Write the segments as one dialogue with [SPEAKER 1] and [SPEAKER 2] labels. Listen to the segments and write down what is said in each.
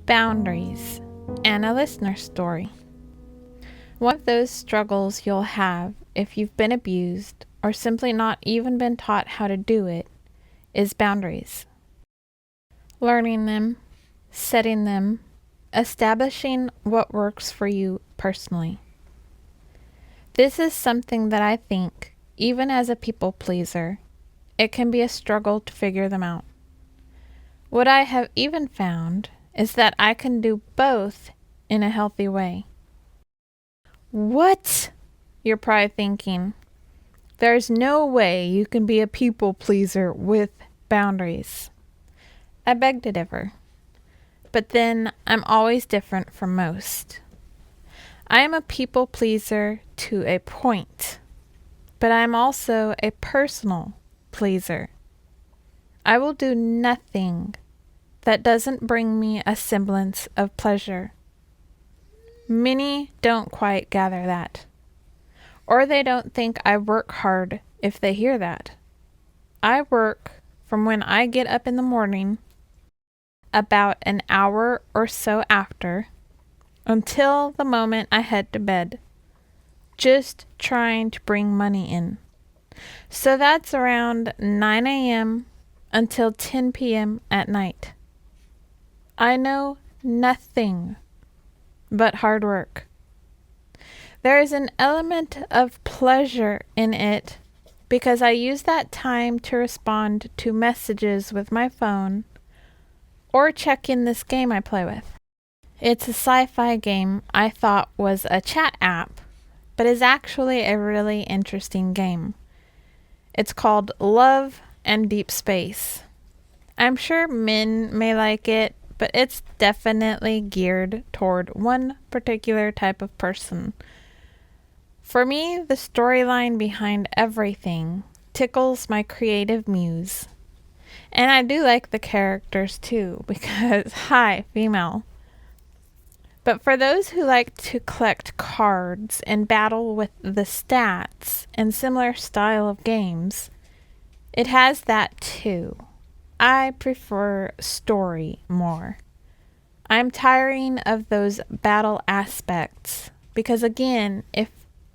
[SPEAKER 1] Boundaries, and a listener story. One of those struggles you'll have if you've been abused or simply not even been taught how to do it is boundaries. Learning them, setting them, establishing what works for you personally. This is something that I think, even as a people pleaser, it can be a struggle to figure them out. What I have even found is that I can do both in a healthy way. What? You're probably thinking. There's no way you can be a people pleaser with boundaries. I beg to differ. But then I'm always different from most. I am a people pleaser to a point, but I'm also a personal pleaser. I will do nothing that doesn't bring me a semblance of pleasure. Many don't quite gather that, or they don't think I work hard if they hear that. I work from when I get up in the morning, about an hour or so after, until the moment I head to bed, just trying to bring money in. So that's around 9 a.m. until 10 p.m. at night. I know nothing but hard work. There is an element of pleasure in it because I use that time to respond to messages with my phone or check in this game I play with. It's a sci-fi game I thought was a chat app, but is actually a really interesting game. It's called Love and Deep Space. I'm sure men may like it, but it's definitely geared toward one particular type of person. For me, the storyline behind everything tickles my creative muse. And I do like the characters too, because, hi, female. But for those who like to collect cards and battle with the stats and similar style of games, it has that too. I prefer story more. I'm tiring of those battle aspects because, again, if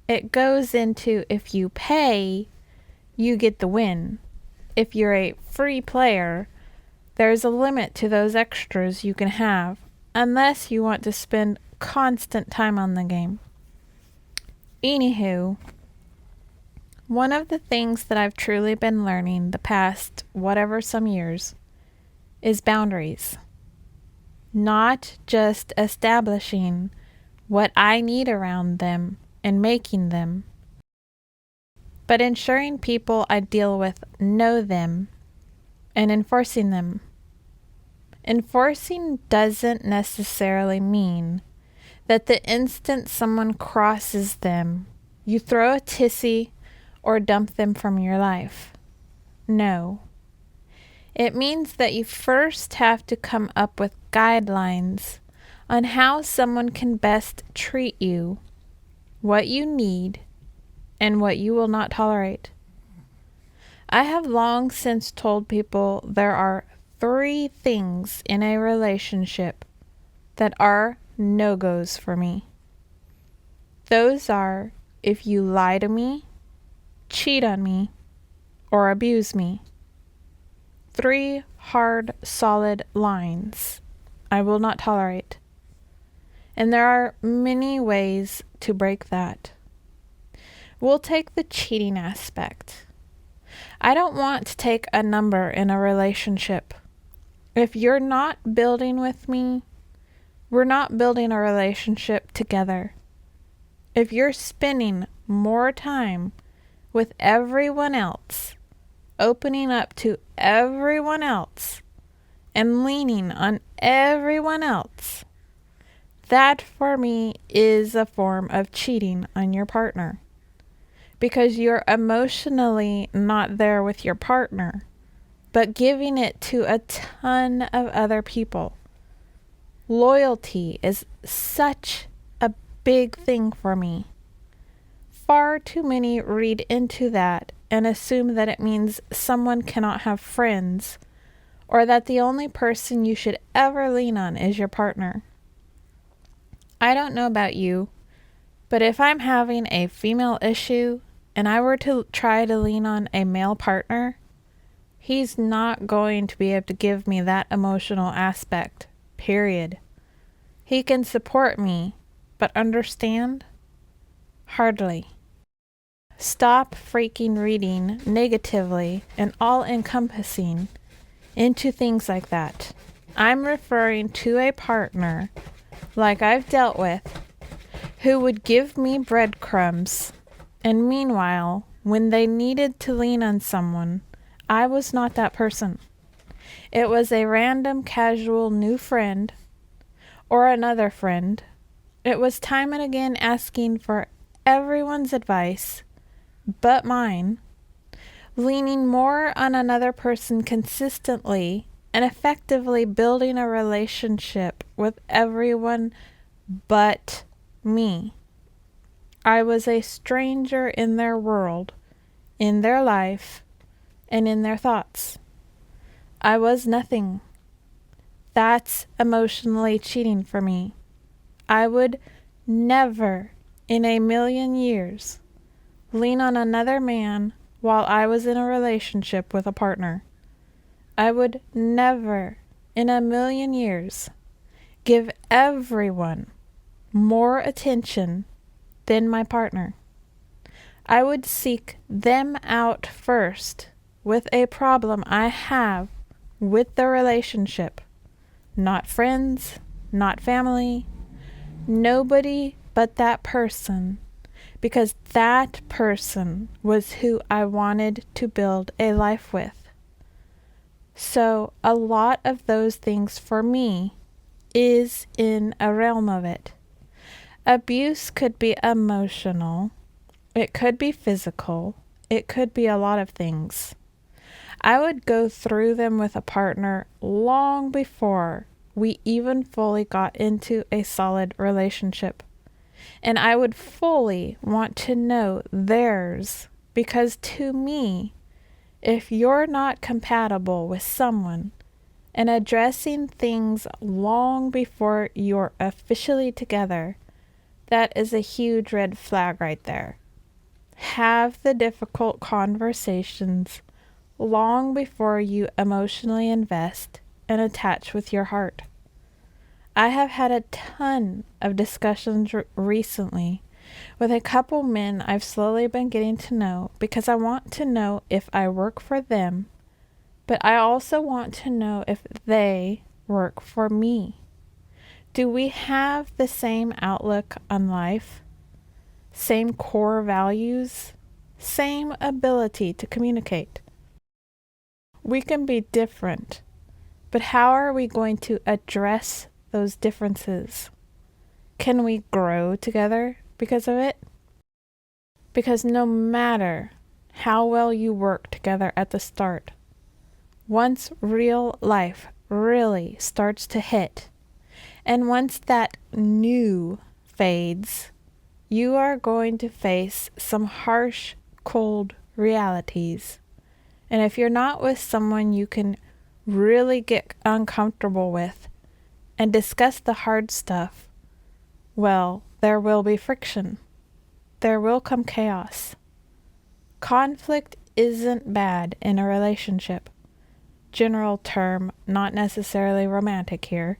[SPEAKER 1] it goes into if you pay, you get the win. If you're a free player, there's a limit to those extras you can have unless you want to spend constant time on the game. Anywho, one of the things that I've truly been learning the past some years is boundaries. Not just establishing what I need around them and making them, but ensuring people I deal with know them and enforcing them. Enforcing doesn't necessarily mean that the instant someone crosses them, you throw a tissy or dump them from your life. No. It means that you first have to come up with guidelines on how someone can best treat you, what you need, and what you will not tolerate. I have long since told people there are 3 things in a relationship that are no-goes for me. Those are if you lie to me, cheat on me, or abuse me. 3 hard, solid lines I will not tolerate. And there are many ways to break that. We'll take the cheating aspect. I don't want to take a number in a relationship. If you're not building with me, we're not building a relationship together. If you're spending more time with everyone else, opening up to everyone else, and leaning on everyone else, that for me is a form of cheating on your partner. Because you're emotionally not there with your partner, but giving it to a ton of other people. Loyalty is such a big thing for me. Far too many read into that and assume that it means someone cannot have friends or that the only person you should ever lean on is your partner. I don't know about you, but if I'm having a female issue and I were to try to lean on a male partner, he's not going to be able to give me that emotional aspect, period. He can support me, but understand? Hardly. Stop freaking reading negatively and all-encompassing into things like that. I'm referring to a partner, like I've dealt with, who would give me breadcrumbs, and meanwhile, when they needed to lean on someone, I was not that person. It was a random, casual new friend, or another friend. It was time and again asking for everyone's advice but mine, leaning more on another person consistently and effectively building a relationship with everyone but me. I was a stranger in their world, in their life, and in their thoughts. I was nothing. That's emotionally cheating for me. I would never in a million years lean on another man while I was in a relationship with a partner. I would never in a million years give everyone more attention than my partner. I would seek them out first with a problem I have with the relationship. Not friends, not family, nobody but that person, because that person was who I wanted to build a life with. So a lot of those things for me is in a realm of it. Abuse could be emotional, it could be physical, it could be a lot of things. I would go through them with a partner long before we even fully got into a solid relationship. And I would fully want to know theirs, because to me, if you're not compatible with someone and addressing things long before you're officially together, that is a huge red flag right there. Have the difficult conversations long before you emotionally invest and attach with your heart. I have had a ton of discussions recently with a couple men I've slowly been getting to know, because I want to know if I work for them, but I also want to know if they work for me. Do we have the same outlook on life? Same core values? Same ability to communicate? We can be different, but how are we going to address those differences? Can we grow together because of it? Because no matter how well you work together at the start, once real life really starts to hit, and once that new fades, you are going to face some harsh, cold realities. And if you're not with someone you can really get uncomfortable with and discuss the hard stuff, well, there will be friction. There will come chaos. Conflict isn't bad in a relationship. General term, not necessarily romantic here.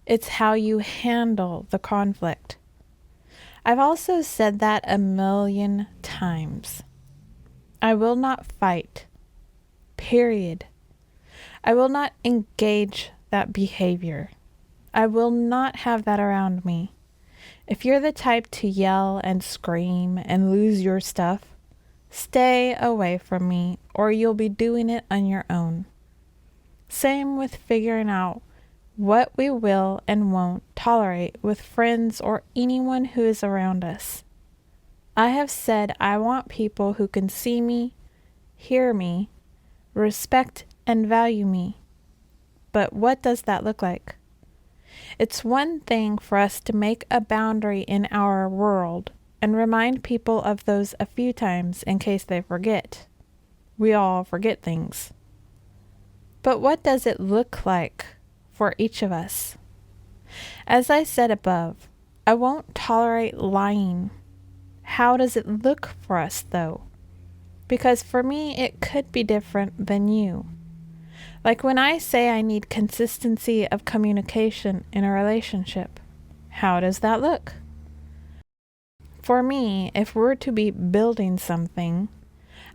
[SPEAKER 1] It's how you handle the conflict. I've also said that a million times. I will not fight. Period. I will not engage that behavior. I will not have that around me. If you're the type to yell and scream and lose your stuff, stay away from me, or you'll be doing it on your own. Same with figuring out what we will and won't tolerate with friends or anyone who is around us. I have said I want people who can see me, hear me, respect and value me. But what does that look like? It's one thing for us to make a boundary in our world and remind people of those a few times in case they forget. We all forget things. But what does it look like for each of us? As I said above, I won't tolerate lying. How does it look for us, though? Because for me, it could be different than you. Like when I say I need consistency of communication in a relationship, how does that look? For me, if we're to be building something,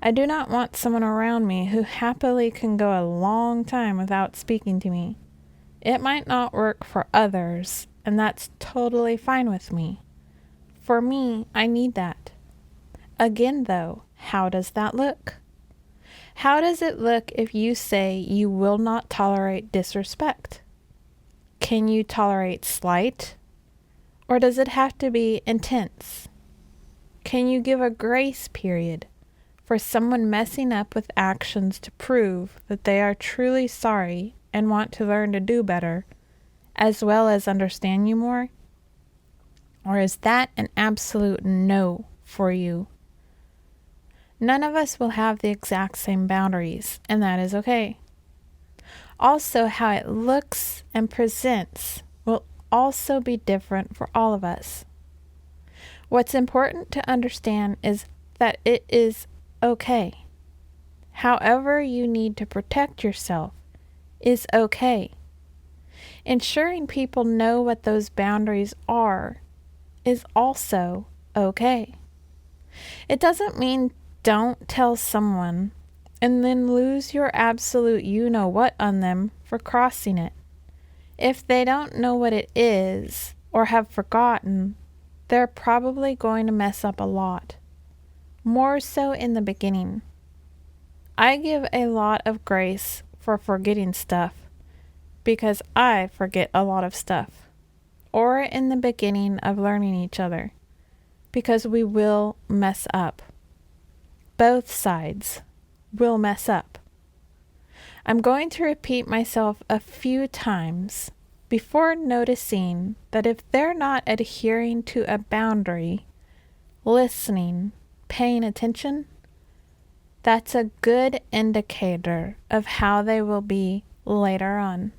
[SPEAKER 1] I do not want someone around me who happily can go a long time without speaking to me. It might not work for others, and that's totally fine with me. For me, I need that. Again, though, how does that look? How does it look if you say you will not tolerate disrespect? Can you tolerate slight? Or does it have to be intense? Can you give a grace period for someone messing up with actions to prove that they are truly sorry and want to learn to do better, as well as understand you more? Or is that an absolute no for you? None of us will have the exact same boundaries, and that is okay. Also, how it looks and presents will also be different for all of us. What's important to understand is that it is okay. However you need to protect yourself is okay. Ensuring people know what those boundaries are is also okay. It doesn't mean don't tell someone and then lose your absolute you-know-what on them for crossing it. If they don't know what it is or have forgotten, they're probably going to mess up a lot. More so in the beginning. I give a lot of grace for forgetting stuff because I forget a lot of stuff. Or in the beginning of learning each other because we will mess up. Both sides will mess up. I'm going to repeat myself a few times before noticing that if they're not adhering to a boundary, listening, paying attention, that's a good indicator of how they will be later on.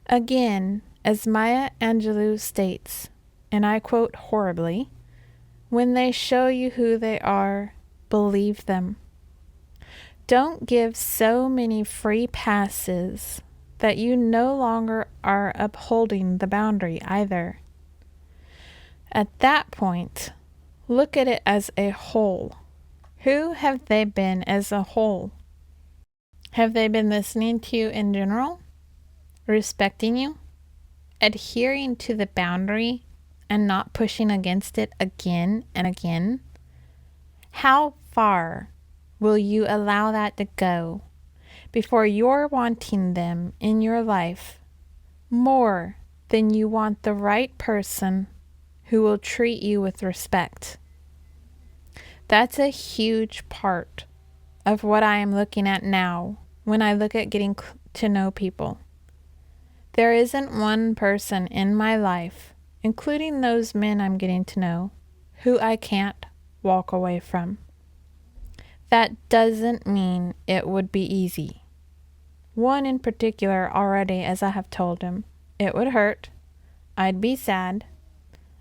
[SPEAKER 1] Again, as Maya Angelou states, and I quote horribly, when they show you who they are, believe them. Don't give so many free passes that you no longer are upholding the boundary either. At that point, look at it as a whole. Who have they been as a whole? Have they been listening to you in general? Respecting you? Adhering to the boundary and not pushing against it again and again? How far will you allow that to go before you're wanting them in your life more than you want the right person who will treat you with respect? That's a huge part of what I am looking at now when I look at getting to know people. There isn't one person in my life, including those men I'm getting to know, who I can't walk away from. That doesn't mean it would be easy. One in particular already, as I have told him, it would hurt. I'd be sad.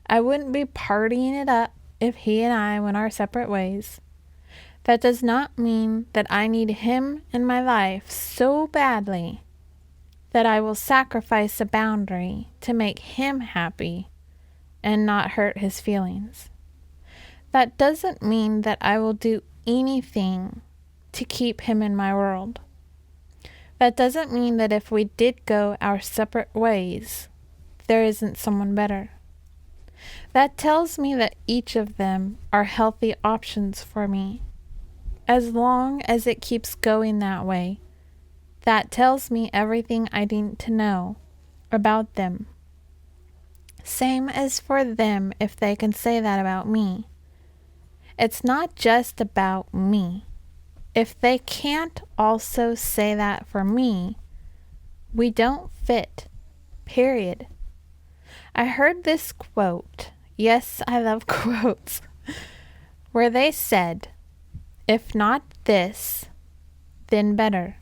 [SPEAKER 1] I wouldn't be partying it up if he and I went our separate ways. That does not mean that I need him in my life so badly that I will sacrifice a boundary to make him happy and not hurt his feelings. That doesn't mean that I will do anything to keep him in my world. That doesn't mean that if we did go our separate ways, there isn't someone better. That tells me that each of them are healthy options for me. As long as it keeps going that way, that tells me everything I need to know about them. Same as for them if they can say that about me. It's not just about me. If they can't also say that for me, we don't fit, period. I heard this quote, yes, I love quotes, where they said, if not this, then better.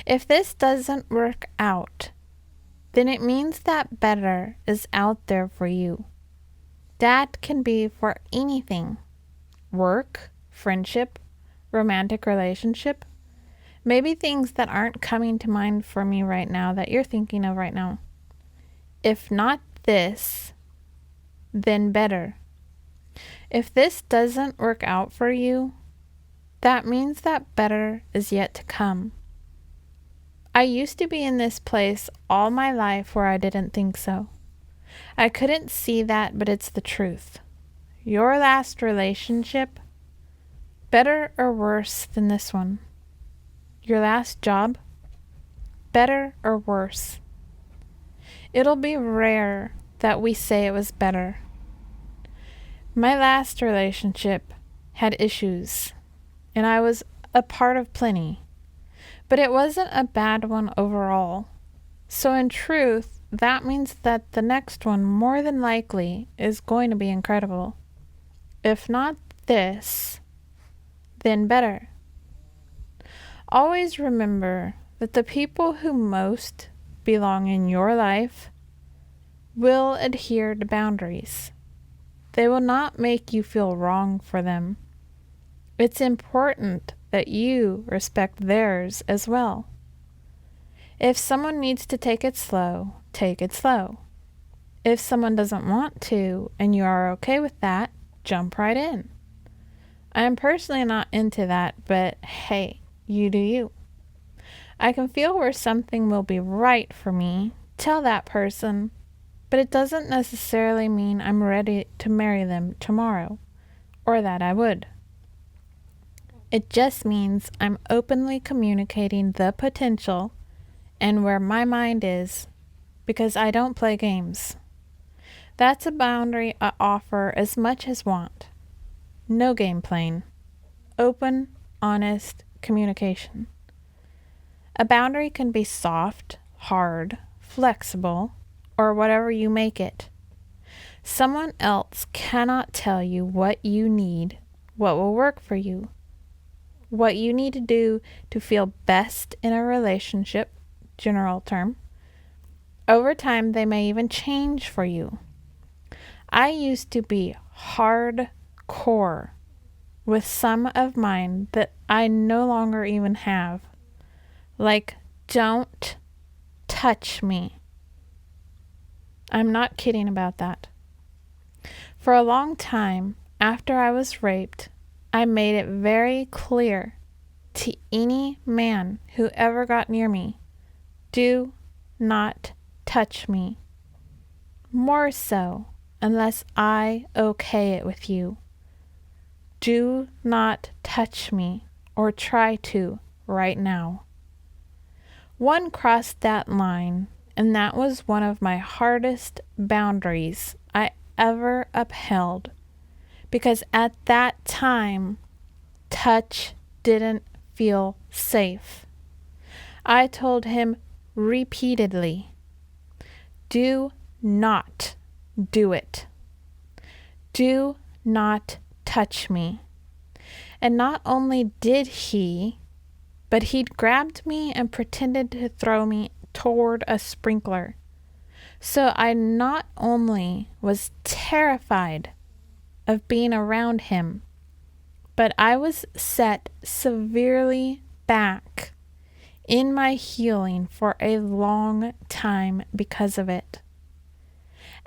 [SPEAKER 1] If this doesn't work out, then it means that better is out there for you. That can be for anything: work, friendship, romantic relationship, maybe things that aren't coming to mind for me right now that you're thinking of right now. If not this, then better. If this doesn't work out for you, that means that better is yet to come. I used to be in this place all my life where I didn't think so. I couldn't see that, but it's the truth. Your last relationship, better or worse than this one? Your last job, better or worse? It'll be rare that we say it was better. My last relationship had issues, and I was a part of plenty, but it wasn't a bad one overall. So in truth, that means that the next one more than likely is going to be incredible. If not this, then better. Always remember that the people who most belong in your life will adhere to boundaries. They will not make you feel wrong for them. It's important that you respect theirs as well. If someone needs to take it slow, take it slow. If someone doesn't want to and you are okay with that, jump right in. I am personally not into that, but hey, you do you. I can feel where something will be right for me. Tell that person, but it doesn't necessarily mean I'm ready to marry them tomorrow, or that I would. It just means I'm openly communicating the potential and where my mind is, because I don't play games. That's a boundary I offer as much as want. No game playing. Open, honest communication. A boundary can be soft, hard, flexible, or whatever you make it. Someone else cannot tell you what you need, what will work for you, what you need to do to feel best in a relationship, general term. Over time, they may even change for you. I used to be hardcore with some of mine that I no longer even have. Like, don't touch me. I'm not kidding about that. For a long time, after I was raped, I made it very clear to any man who ever got near me, do not touch me. More so, unless I okay it with you. Do not touch me or try to right now. One crossed that line, and that was one of my hardest boundaries I ever upheld, because at that time, touch didn't feel safe. I told him repeatedly, do not do it. Do not touch me. And not only did he, but he'd grabbed me and pretended to throw me toward a sprinkler. So I not only was terrified of being around him, but I was set severely back in my healing for a long time because of it.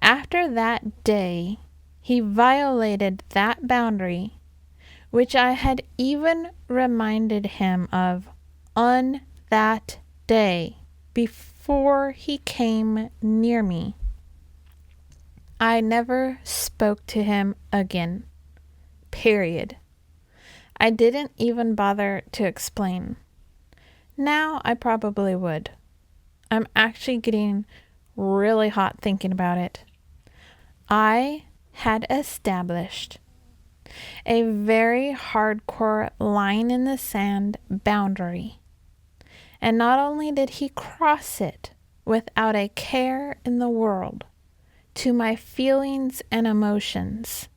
[SPEAKER 1] After that day, he violated that boundary, which I had even reminded him of on that day before he came near me. I never spoke to him again. Period. I didn't even bother to explain. Now I probably would. I'm actually getting really hot thinking about it. I had established a very hardcore line in the sand boundary. And not only did he cross it without a care in the world to my feelings and emotions.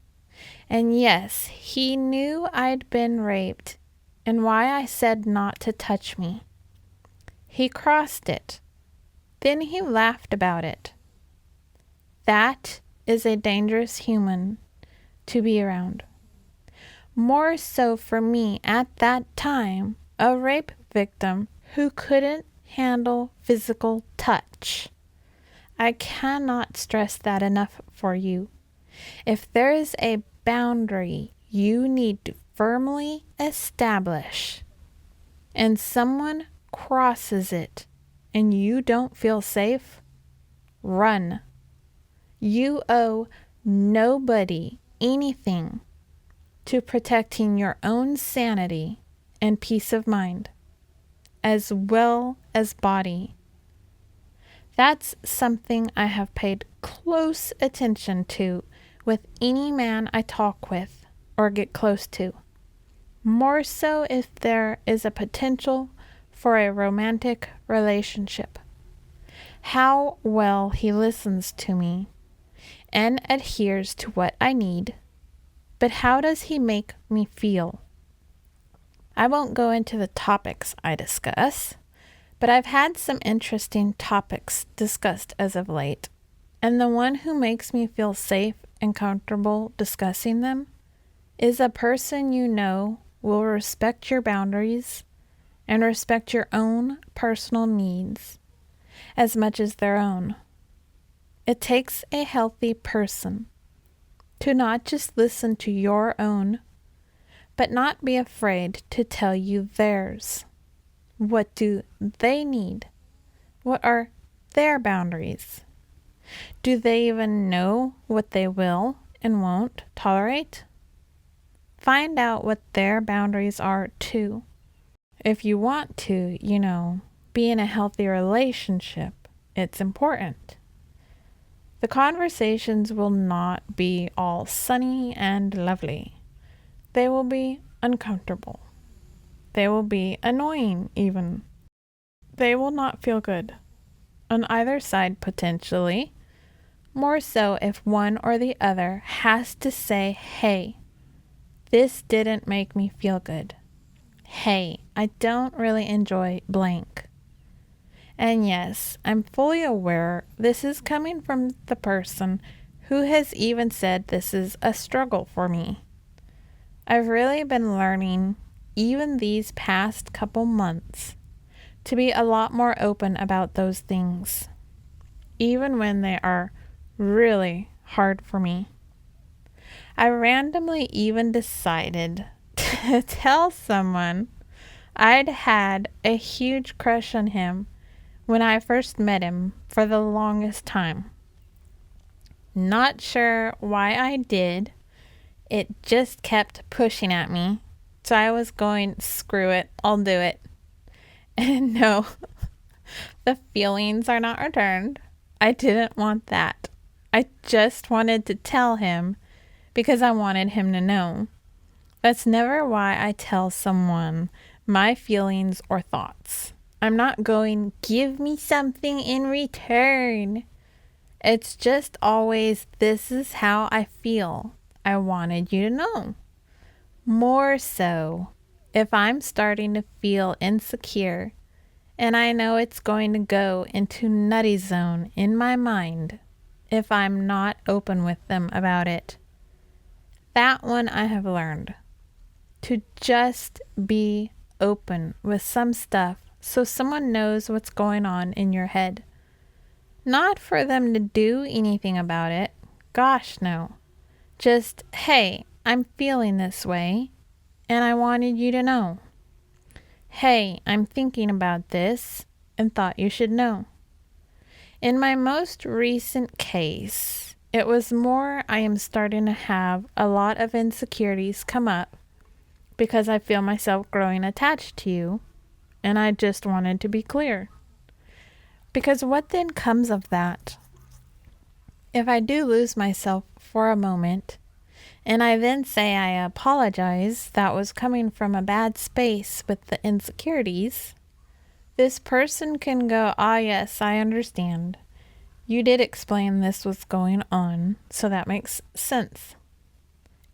[SPEAKER 1] And yes, he knew I'd been raped and why I said not to touch me. He crossed it. Then he laughed about it. That is a dangerous human to be around. More so for me at that time, a rape victim who couldn't handle physical touch. I cannot stress that enough for you. If there is a boundary you need to firmly establish, and someone crosses it and you don't feel safe, run. You owe nobody anything to protecting your own sanity and peace of mind, as well as body. That's something I have paid close attention to with any man I talk with or get close to. More so if there is a potential for a romantic relationship. How well he listens to me and adheres to what I need, but how does he make me feel? I won't go into the topics I discuss, but I've had some interesting topics discussed as of late, and the one who makes me feel safe and comfortable discussing them is a person you know will respect your boundaries and respect your own personal needs as much as their own. It takes a healthy person to not just listen to your own, but not be afraid to tell you theirs. What do they need? What are their boundaries? Do they even know what they will and won't tolerate? Find out what their boundaries are too. If you want to, be in a healthy relationship, it's important. The conversations will not be all sunny and lovely. They will be uncomfortable. They will be annoying even. They will not feel good. On either side potentially. More so if one or the other has to say, hey, this didn't make me feel good. Hey, I don't really enjoy blank. And yes, I'm fully aware this is coming from the person who has even said this is a struggle for me. I've really been learning, even these past couple months, to be a lot more open about those things, even when they are really hard for me. I randomly even decided to tell someone I'd had a huge crush on him when I first met him for the longest time. Not sure why I did. It just kept pushing at me. So I was going, screw it, I'll do it. And no, the feelings are not returned. I didn't want that. I just wanted to tell him because I wanted him to know. That's never why I tell someone my feelings or thoughts. I'm not going, give me something in return. It's just always, this is how I feel. I wanted you to know. More so, if I'm starting to feel insecure and I know it's going to go into nutty zone in my mind if I'm not open with them about it. That one I have learned. To just be open with some stuff so someone knows what's going on in your head. Not for them to do anything about it. Gosh, no. Just, hey, I'm feeling this way, and I wanted you to know. Hey, I'm thinking about this, and thought you should know. In my most recent case, it was more I am starting to have a lot of insecurities come up because I feel myself growing attached to you, and I just wanted to be clear. Because what then comes of that? If I do lose myself for a moment, and I then say I apologize, that was coming from a bad space with the insecurities, this person can go, yes, I understand. You did explain this was going on, so that makes sense.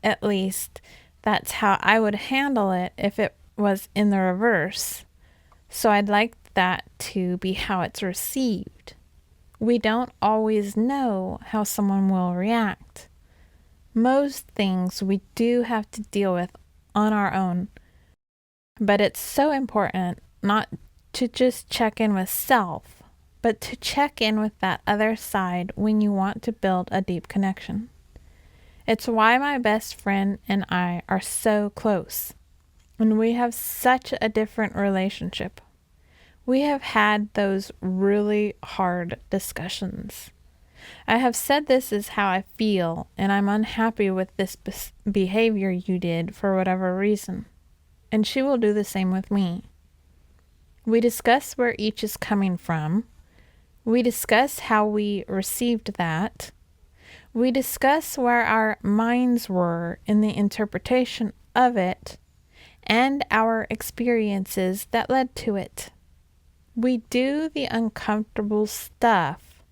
[SPEAKER 1] At least, that's how I would handle it if it was in the reverse. So I'd like that to be how it's received. We don't always know how someone will react. Most things we do have to deal with on our own, but it's so important not to just check in with self, but to check in with that other side when you want to build a deep connection. It's why my best friend and I are so close, and we have such a different relationship. We have had those really hard discussions. I have said this is how I feel, and I'm unhappy with this behavior you did for whatever reason. And she will do the same with me. We discuss where each is coming from. We discuss how we received that. We discuss where our minds were in the interpretation of it and our experiences that led to it. We do the uncomfortable stuff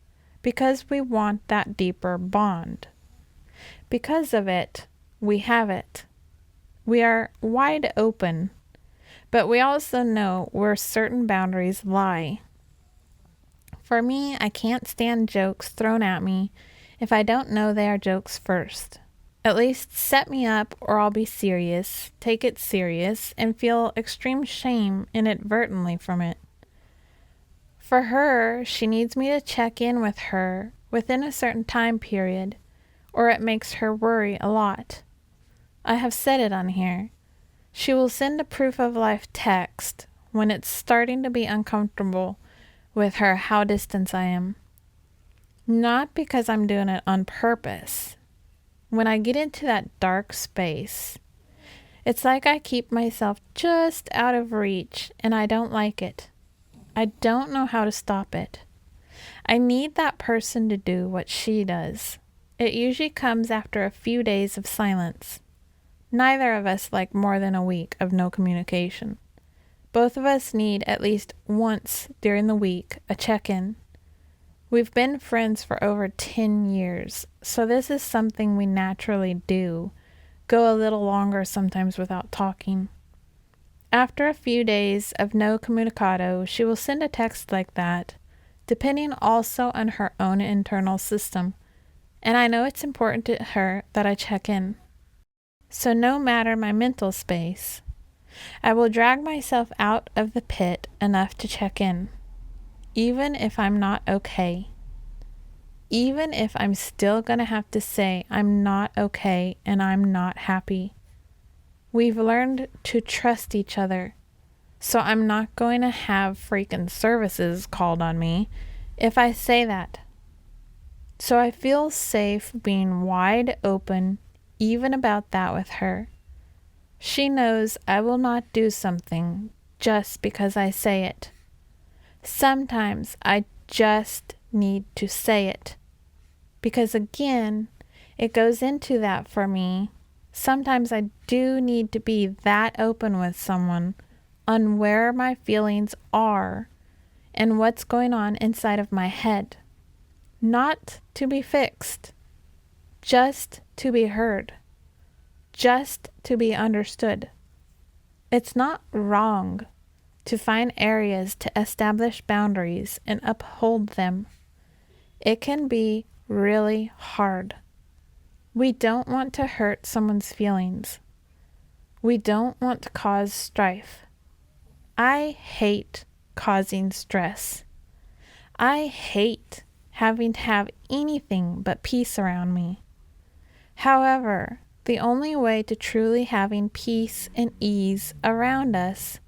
[SPEAKER 1] because we want that deeper bond. Because of it, we have it. We are wide open, but we also know where certain boundaries lie. For me, I can't stand jokes thrown at me if I don't know they are jokes first. At least set me up or I'll be serious, take it serious, and feel extreme shame inadvertently from it. For her, she needs me to check in with her within a certain time period, or it makes her worry a lot. I have said it on here. She will send a proof of life text when it's starting to be uncomfortable with her how distant I am. Not because I'm doing it on purpose. When I get into that dark space, it's like I keep myself just out of reach and I don't like it. I don't know how to stop it. I need that person to do what she does. It usually comes after a few days of silence. Neither of us like more than a week of no communication. Both of us need at least once during the week a check-in. We've been friends for over 10 years, so this is something we naturally do. Go a little longer sometimes without talking. After a few days of no comunicado, she will send a text like that, depending also on her own internal system. And I know it's important to her that I check in. So no matter my mental space, I will drag myself out of the pit enough to check in, even if I'm not okay. Even if I'm still going to have to say I'm not okay and I'm not happy. We've learned to trust each other, so I'm not going to have freaking services called on me if I say that. So I feel safe being wide open even about that with her. She knows I will not do something just because I say it. Sometimes I just need to say it. Because again, it goes into that for me. Sometimes I do need to be that open with someone on where my feelings are and what's going on inside of my head. Not to be fixed, just to be heard, just to be understood. It's not wrong to find areas to establish boundaries and uphold them. It can be really hard. We don't want to hurt someone's feelings. We don't want to cause strife. I hate causing stress. I hate having to have anything but peace around me. However, the only way to truly having peace and ease around us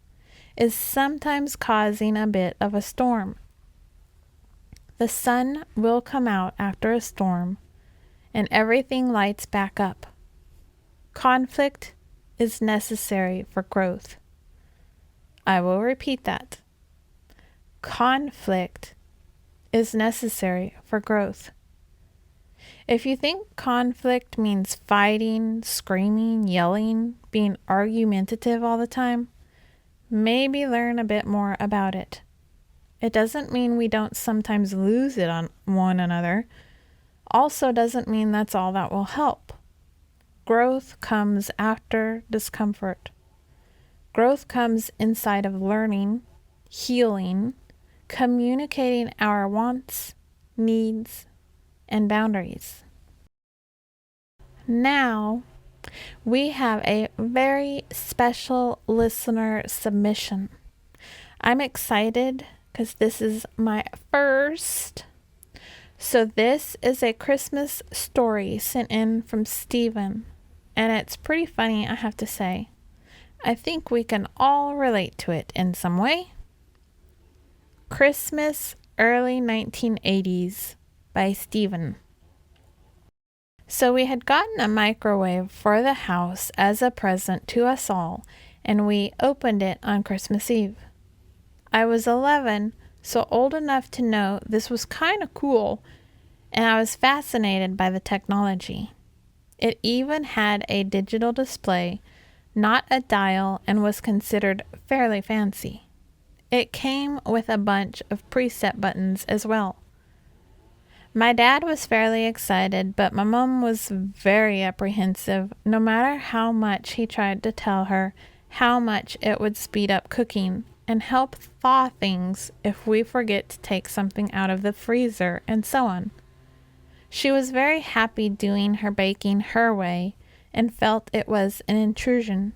[SPEAKER 1] is sometimes causing a bit of a storm. The sun will come out after a storm, and everything lights back up. Conflict is necessary for growth. I will repeat that. Conflict is necessary for growth. If you think conflict means fighting, screaming, yelling, being argumentative all the time, maybe learn a bit more about it. It doesn't mean we don't sometimes lose it on one another. Also doesn't mean that's all that will help. Growth comes after discomfort. Growth comes inside of learning, healing, communicating our wants, needs, and boundaries. Now, we have a very special listener submission. I'm excited because this is my first. So this is a Christmas story sent in from Stephen, and it's pretty funny, I have to say. I think we can all relate to it in some way. Christmas, early 1980s by Stephen. So we had gotten a microwave for the house as a present to us all, and we opened it on Christmas Eve. I was 11, so old enough to know this was kind of cool, and I was fascinated by the technology. It even had a digital display, not a dial, and was considered fairly fancy. It came with a bunch of preset buttons as well. My dad was fairly excited, but my mom was very apprehensive, no matter how much he tried to tell her how much it would speed up cooking and help thaw things if we forget to take something out of the freezer and so on. She was very happy doing her baking her way and felt it was an intrusion.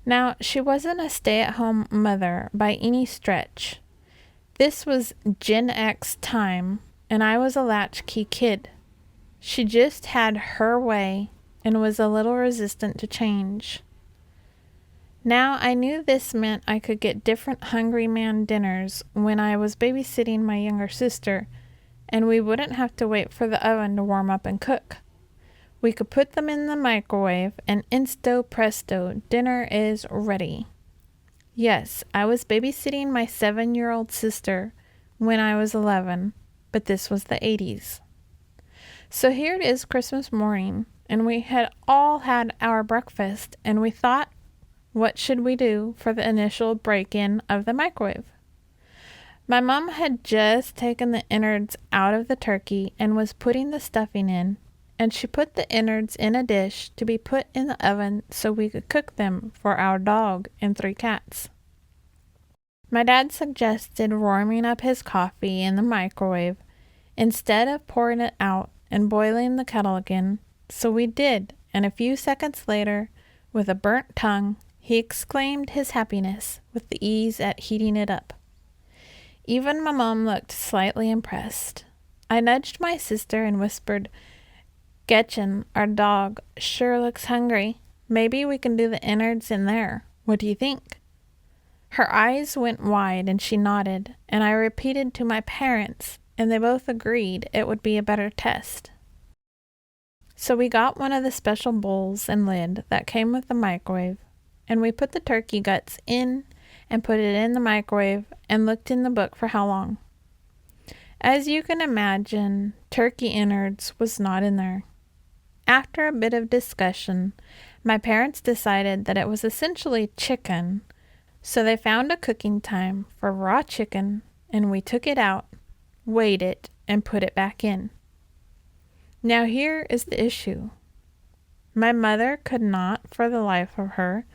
[SPEAKER 1] Now, she wasn't a stay-at-home mother by any stretch. This was Gen X time, and I was a latchkey kid. She just had her way and was a little resistant to change. Now, I knew this meant I could get different Hungry Man dinners when I was babysitting my younger sister, and we wouldn't have to wait for the oven to warm up and cook. We could put them in the microwave, and insto presto, dinner is ready. Yes, I was babysitting my 7-year-old sister when I was 11, but this was the 80s. So here it is Christmas morning, and we had all had our breakfast, and we thought, what should we do for the initial break-in of the microwave? My mom had just taken the innards out of the turkey and was putting the stuffing in, and she put the innards in a dish to be put in the oven so we could cook them for our dog and 3 cats. My dad suggested warming up his coffee in the microwave instead of pouring it out and boiling the kettle again, so we did, and a few seconds later, with a burnt tongue, he exclaimed his happiness with the ease at heating it up. Even my mom looked slightly impressed. I nudged my sister and whispered, "Getchen, our dog, sure looks hungry. Maybe we can do the innards in there. What do you think?" Her eyes went wide and she nodded, and I repeated to my parents, and they both agreed it would be a better test. So we got one of the special bowls and lid that came with the microwave, and we put the turkey guts in and put it in the microwave and looked in the book for how long. As you can imagine, turkey innards was not in there. After a bit of discussion, my parents decided that it was essentially chicken, so they found a cooking time for raw chicken, and we took it out, weighed it, and put it back in. Now here is the issue. My mother could not, for the life of her,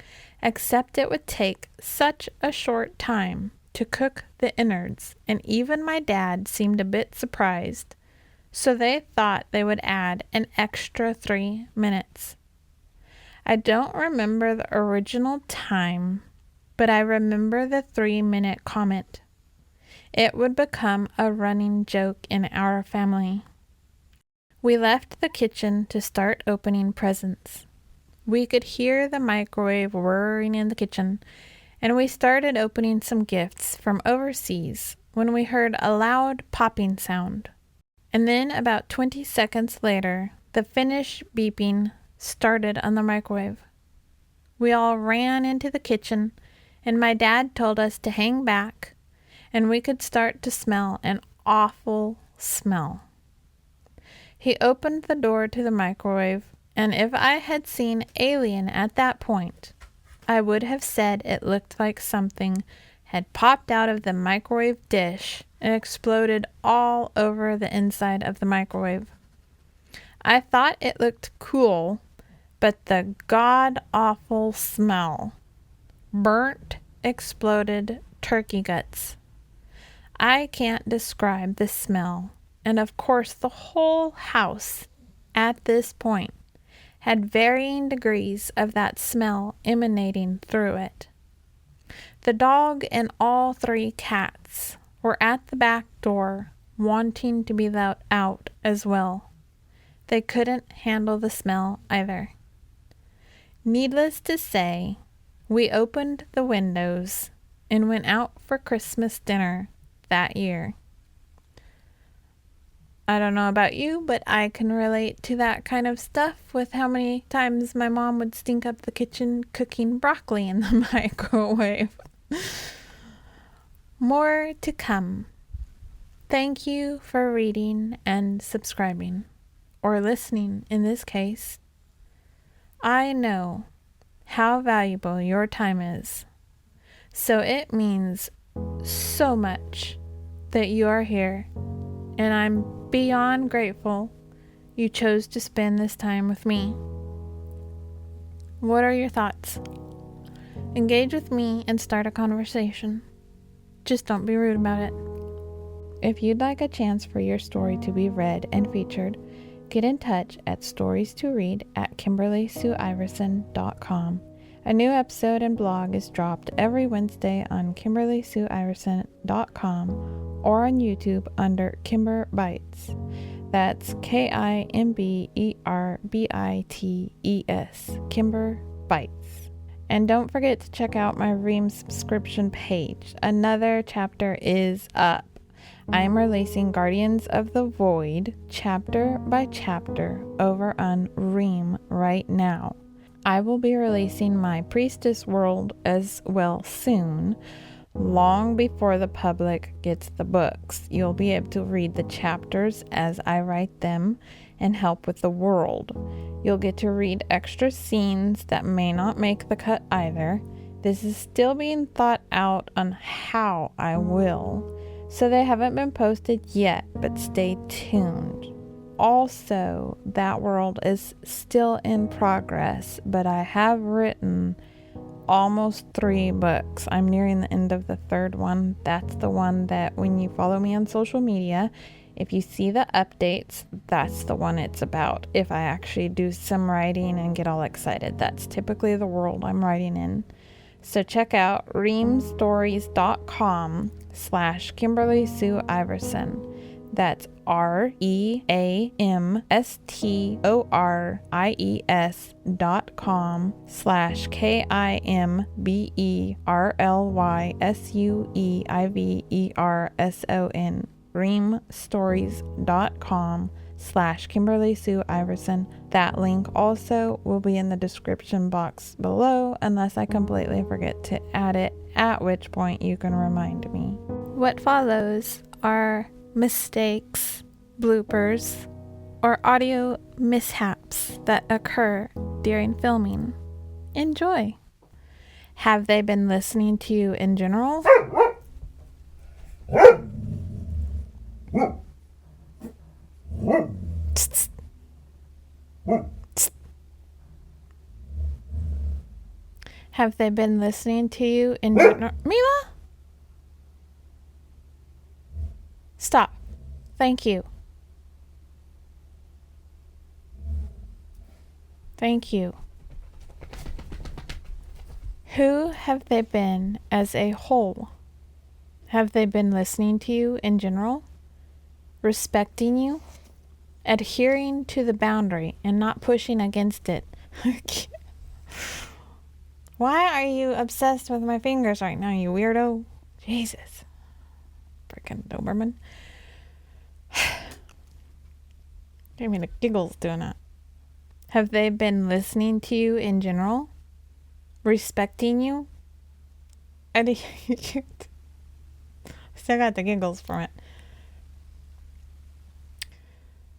[SPEAKER 1] accept it would take such a short time to cook the innards, and even my dad seemed a bit surprised, so they thought they would add an extra 3 minutes. I don't remember the original time, but I remember the 3-minute comment. It would become a running joke in our family. We left the kitchen to start opening presents. We could hear the microwave whirring in the kitchen, and we started opening some gifts from overseas when we heard a loud popping sound. And then about 20 seconds later, the finish beeping started on the microwave. We all ran into the kitchen, and my dad told us to hang back, and we could start to smell an awful smell. He opened the door to the microwave, and if I had seen Alien at that point, I would have said it looked like something had popped out of the microwave dish and exploded all over the inside of the microwave. I thought it looked cool, but the god-awful smell. Burnt, exploded turkey guts. I can't describe the smell, and of course the whole house at this point had varying degrees of that smell emanating through it. The dog and all 3 cats were at the back door wanting to be let out as well. They couldn't handle the smell either. Needless to say, we opened the windows and went out for Christmas dinner that year. I don't know about you, but I can relate to that kind of stuff with how many times my mom would stink up the kitchen cooking broccoli in the microwave. More to come. Thank you for reading and subscribing, or listening in this case. I know how valuable your time is, so it means so much that you are here, and I'm beyond grateful you chose to spend this time with me. What are your thoughts? Engage with me and start a conversation. Just don't be rude about it. If you'd like a chance for your story to be read and featured, get in touch at stories2read@KimberlySueIverson.com. A new episode and blog is dropped every Wednesday on KimberlySueIverson.com or on YouTube under Kimber Bites. That's KimberBites, Kimber Bites. And don't forget to check out my Ream subscription page. Another chapter is up. I'm releasing Guardians of the Void chapter by chapter over on Ream right now. I will be releasing my Priestess World as well soon, long before the public gets the books. You'll be able to read the chapters as I write them and help with the world. You'll get to read extra scenes that may not make the cut either. This is still being thought out on how I will, so they haven't been posted yet, but stay tuned. Also, that world is still in progress, but I have written almost 3 books. I'm nearing the end of the 3rd one. That's the one that when you follow me on social media, if you see the updates, that's the one it's about. If I actually do some writing and get all excited, that's typically the world I'm writing in. So check out reamstories.com/KimberlySueIverson. That's reamstories.com/KimberlySueIverson. reamstories.com/KimberlySueIverson. That link also will be in the description box below, unless I completely forget to add it, at which point you can remind me. What follows are mistakes, bloopers, or audio mishaps that occur during filming. Enjoy. Have they been listening to you in general? Have they been listening to you in general? Mila? Stop. Thank you. Thank you. Who have they been as a whole? Have they been listening to you in general? Respecting you? Adhering to the boundary and not pushing against it? Why are you obsessed with my fingers right now, you weirdo? Jesus. Freaking Doberman. Gave me the giggles doing that. Have they been listening to you in general? Respecting you? Still got the giggles from it.